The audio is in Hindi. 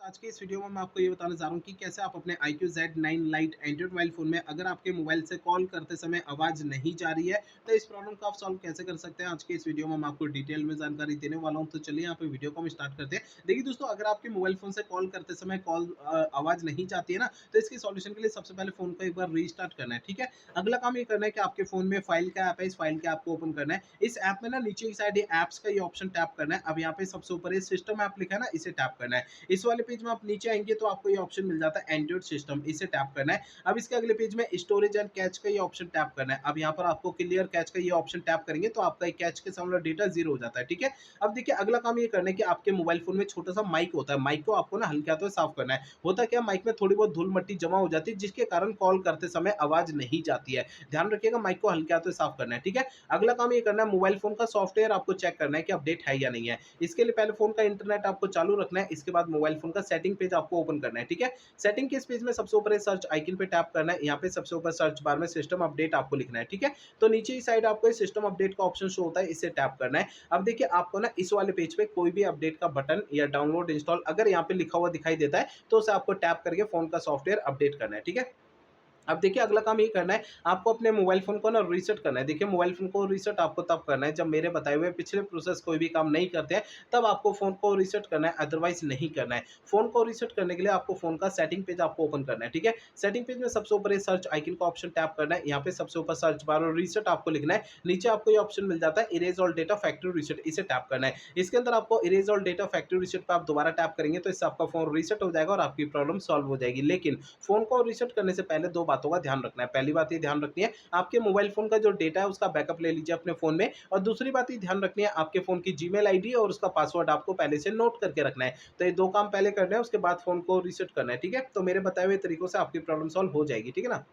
आज के इस वीडियो में मैं आपको ये बताने जा रहा हूँ कि कैसे आप अपने iQOO Z9 Lite Android mobile phone में अगर आपके मोबाइल से कॉल करते समय आवाज़ नहीं जा रही है, तो इस प्रॉब्लम को आप सॉल्व कैसे कर सकते हैं। आज के इस वीडियो में मैं आपको डिटेल में जानकारी देने वाला हूँ, तो चलिए यहाँ पे वीडियो को हम स्टार्ट करते हैं। देखिए दोस्तों, अगर आपके मोबाइल फ़ोन से कॉल करते समय आवाज़ नहीं जाती है ना, तो इसके सॉल्यूशन के लिए सबसे पहले फ़ोन को एक बार रीस्टार्ट करना है, ठीक है। अगला काम ये करना है कि आपके फ़ोन में फाइल का ऐप है, इस फाइल के ऐप को ओपन करना है। इस ऐप में ना नीचे की साइड ये ऐप्स का ये ऑप्शन टैप करना है। अब यहाँ पे सबसे ऊपर ये सिस्टम ऐप लिखा है ना, इसे टैप करना है। इस वाले पेज में आप नीचे आएँगे तो आपको ये ऑप्शन मिल जाता है एंड्रॉइड सिस्टम, इसे टैप करना है। अब इसके अगले पेज में स्टोरेज एंड कैच का ये ऑप्शन टैप करना है। अब यहाँ पर आपको क्लियर कैच का ये ऑप्शन टैप करेंगे तो आपका कैच के सामने डेटा 0 हो जाता है, ठीक है। अब देखिए अगला काम ये करना है कि आपके मोबाइल फ़ोन में छोटा-सा माइक होता है, माइक को आपको ना हल्के हाथों से साफ करना है। होता क्या है, माइक में थोड़ी बहुत धूल-मट्टी जमा हो जाती है जिसके कारण कॉल करते समय आवाज़ नहीं जाती है। ध्यान रखिएगा, माइक को हल्के हाथों से साफ करना है, ठीक है। अगला काम ये करना है, मोबाइल फ़ोन का सॉफ्टवेयर आपको चेक करना है कि अपडेट है या नहीं है। इसके लिए पहले फ़ोन का इंटरनेट आपको चालू रखना है, इसके बाद मोबाइल फ़ोन का सेटिंग पेज आपको ओपन करना है, ठीक है। सेटिंग के इस पेज में सबसे ऊपर सर्च आइकन पे टैप करना है। यहाँ पे सबसे ऊपर सर्च बार में सिस्टम अपडेट आपको लिखना है, ठीक है। तो नीचे की साइड आपको सिस्टम अपडेट का ऑप्शन शो होता है, इसे टैप करना है। अब देखिए आपको ना इस वाले पेज पे कोई भी अपडेट का बटन या डाउनलोड इंस्टॉल अगर यहाँ पे लिखा हुआ दिखाई देता है, तो उसे आपको टैप करके फ़ोन का सॉफ्टवेयर अपडेट करना है, ठीक है। अब देखिए अगला काम ये करना है, आपको अपने मोबाइल फ़ोन को ना रीसेट करना है। देखिए मोबाइल फ़ोन को रीसेट आपको तब करना है जब मेरे बताए हुए पिछले प्रोसेस कोई भी काम नहीं करते हैं, तब आपको फ़ोन को रीसेट करना है, अदरवाइज़ नहीं करना है। फ़ोन को रीसेट करने के लिए आपको फ़ोन का सेटिंग पेज आपको ओपन करना है, ठीक है। सेटिंग पेज में सबसे ऊपर ये सर्च आइकन का ऑप्शन टैप करना है, यहाँ पे सबसे ऊपर सर्च बार और रीसेट आपको लिखना है। नीचे आपको ये ऑप्शन मिल जाता है erase all data factory reset, इसे टैप करना है। इसके अंदर आपको erase all data factory reset पे आप दोबारा टैप करेंगे तो इससे आपका फ़ोन रीसेट हो जाएगा और आपकी प्रॉब्लम सॉल्व हो जाएगी। लेकिन फ़ोन को रीसेट करने से पहले 2 बातों का ध्यान रखना है। पहली बात ये ध्यान रखनी है, आपके मोबाइल फ़ोन का जो डेटा है उसका बैकअप ले लीजिए अपने फ़ोन में, और दूसरी बात ये ध्यान रखनी है, आपके फ़ोन की जीमेल आईडी और उसका पासवर्ड आपको पहले से नोट करके रखना है। तो ये 2 काम पहले करने हैं, उसके बाद फ़ोन को रीसेट करना है, ठीक है? तो मेरे बताए हुए तरीकों से आपकी प्रॉब्लम सॉल्व हो जाएगी, ठीक है ना?